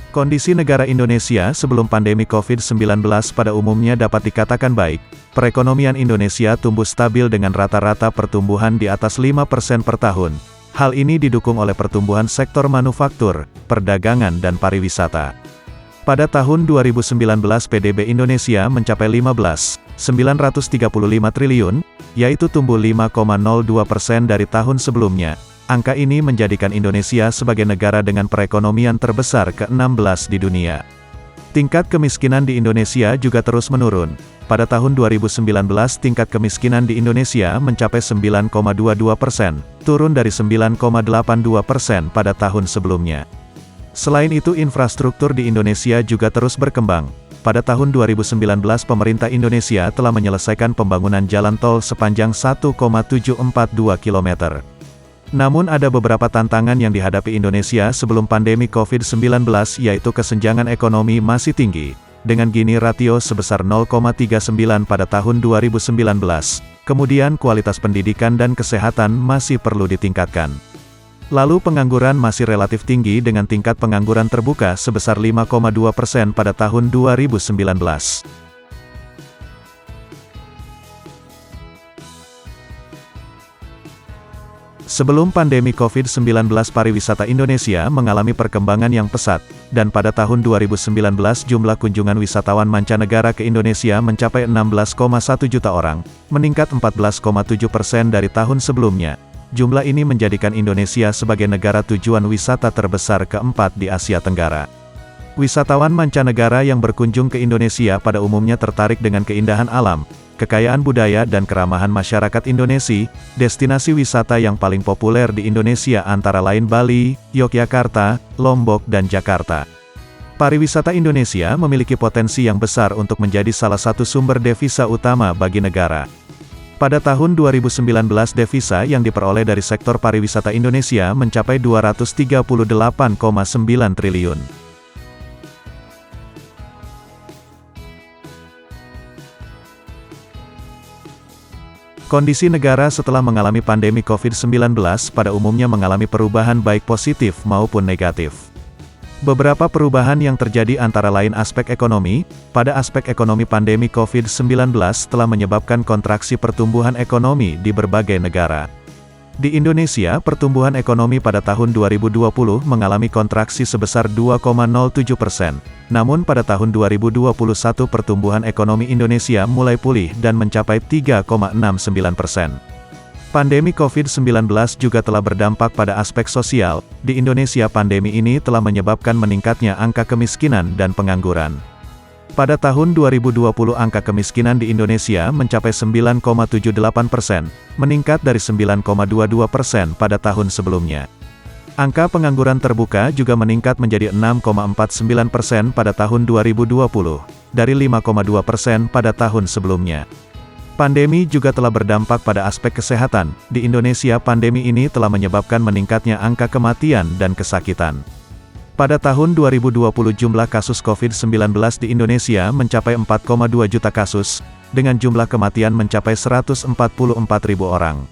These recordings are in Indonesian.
Kondisi negara Indonesia sebelum pandemi COVID-19 pada umumnya dapat dikatakan baik. Perekonomian Indonesia tumbuh stabil dengan rata-rata pertumbuhan di atas 5% per tahun. Hal ini didukung oleh pertumbuhan sektor manufaktur, perdagangan dan pariwisata. Pada tahun 2019 PDB Indonesia mencapai 15.935 triliun, yaitu tumbuh 5,02% dari tahun sebelumnya. Angka ini menjadikan Indonesia sebagai negara dengan perekonomian terbesar ke-16 di dunia. Tingkat kemiskinan di Indonesia juga terus menurun. Pada tahun 2019 tingkat kemiskinan di Indonesia mencapai 9,22%, turun dari 9,82% pada tahun sebelumnya. Selain itu infrastruktur di Indonesia juga terus berkembang. Pada tahun 2019 pemerintah Indonesia telah menyelesaikan pembangunan jalan tol sepanjang 1,742 km. Namun ada beberapa tantangan yang dihadapi Indonesia sebelum pandemi COVID-19 yaitu kesenjangan ekonomi masih tinggi, dengan Gini ratio sebesar 0,39 pada tahun 2019. Kemudian kualitas pendidikan dan kesehatan masih perlu ditingkatkan. Lalu pengangguran masih relatif tinggi dengan tingkat pengangguran terbuka sebesar 5,2% pada tahun 2019. Sebelum pandemi COVID-19 pariwisata Indonesia mengalami perkembangan yang pesat, dan pada tahun 2019 jumlah kunjungan wisatawan mancanegara ke Indonesia mencapai 16,1 juta orang, meningkat 14,7% dari tahun sebelumnya. Jumlah ini menjadikan Indonesia sebagai negara tujuan wisata terbesar keempat di Asia Tenggara. Wisatawan mancanegara yang berkunjung ke Indonesia pada umumnya tertarik dengan keindahan alam, kekayaan budaya dan keramahan masyarakat Indonesia. Destinasi wisata yang paling populer di Indonesia antara lain Bali, Yogyakarta, Lombok dan Jakarta. Pariwisata Indonesia memiliki potensi yang besar untuk menjadi salah satu sumber devisa utama bagi negara. Pada tahun 2019 devisa yang diperoleh dari sektor pariwisata Indonesia mencapai 238,9 triliun. Kondisi negara setelah mengalami pandemi COVID-19 pada umumnya mengalami perubahan baik positif maupun negatif. Beberapa perubahan yang terjadi antara lain aspek ekonomi. Pada aspek ekonomi pandemi COVID-19 telah menyebabkan kontraksi pertumbuhan ekonomi di berbagai negara. Di Indonesia, pertumbuhan ekonomi pada tahun 2020 mengalami kontraksi sebesar 2,07%. Namun pada tahun 2021 pertumbuhan ekonomi Indonesia mulai pulih dan mencapai 3,69%. Pandemi COVID-19 juga telah berdampak pada aspek sosial. Di Indonesia pandemi ini telah menyebabkan meningkatnya angka kemiskinan dan pengangguran. Pada tahun 2020 angka kemiskinan di Indonesia mencapai 9,78%, meningkat dari 9,22% pada tahun sebelumnya. Angka pengangguran terbuka juga meningkat menjadi 6,49% pada tahun 2020, dari 5,2% pada tahun sebelumnya. Pandemi juga telah berdampak pada aspek kesehatan. Di Indonesia pandemi ini telah menyebabkan meningkatnya angka kematian dan kesakitan. Pada tahun 2020 jumlah kasus COVID-19 di Indonesia mencapai 4,2 juta kasus, dengan jumlah kematian mencapai 144.000 orang.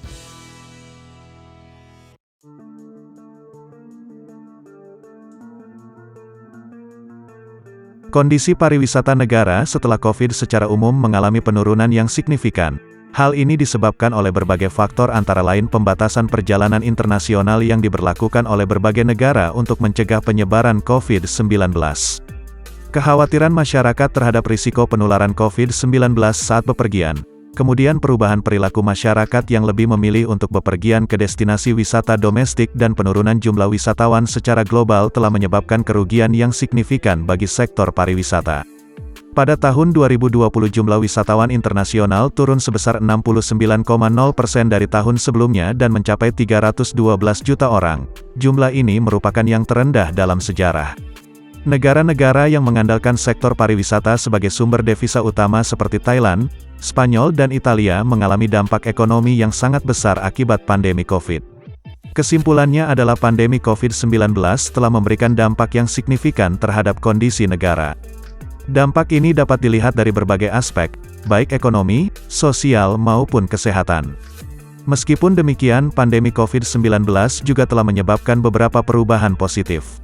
Kondisi pariwisata negara setelah COVID secara umum mengalami penurunan yang signifikan. Hal ini disebabkan oleh berbagai faktor antara lain pembatasan perjalanan internasional yang diberlakukan oleh berbagai negara untuk mencegah penyebaran COVID-19. Kekhawatiran masyarakat terhadap risiko penularan COVID-19 saat bepergian. Kemudian perubahan perilaku masyarakat yang lebih memilih untuk bepergian ke destinasi wisata domestik dan penurunan jumlah wisatawan secara global telah menyebabkan kerugian yang signifikan bagi sektor pariwisata. Pada tahun 2020 jumlah wisatawan internasional turun sebesar 69,0% dari tahun sebelumnya dan mencapai 312 juta orang. Jumlah ini merupakan yang terendah dalam sejarah. Negara-negara yang mengandalkan sektor pariwisata sebagai sumber devisa utama seperti Thailand, Spanyol dan Italia mengalami dampak ekonomi yang sangat besar akibat pandemi COVID. Kesimpulannya adalah pandemi COVID-19 telah memberikan dampak yang signifikan terhadap kondisi negara. Dampak ini dapat dilihat dari berbagai aspek, baik ekonomi, sosial maupun kesehatan. Meskipun demikian, pandemi COVID-19 juga telah menyebabkan beberapa perubahan positif.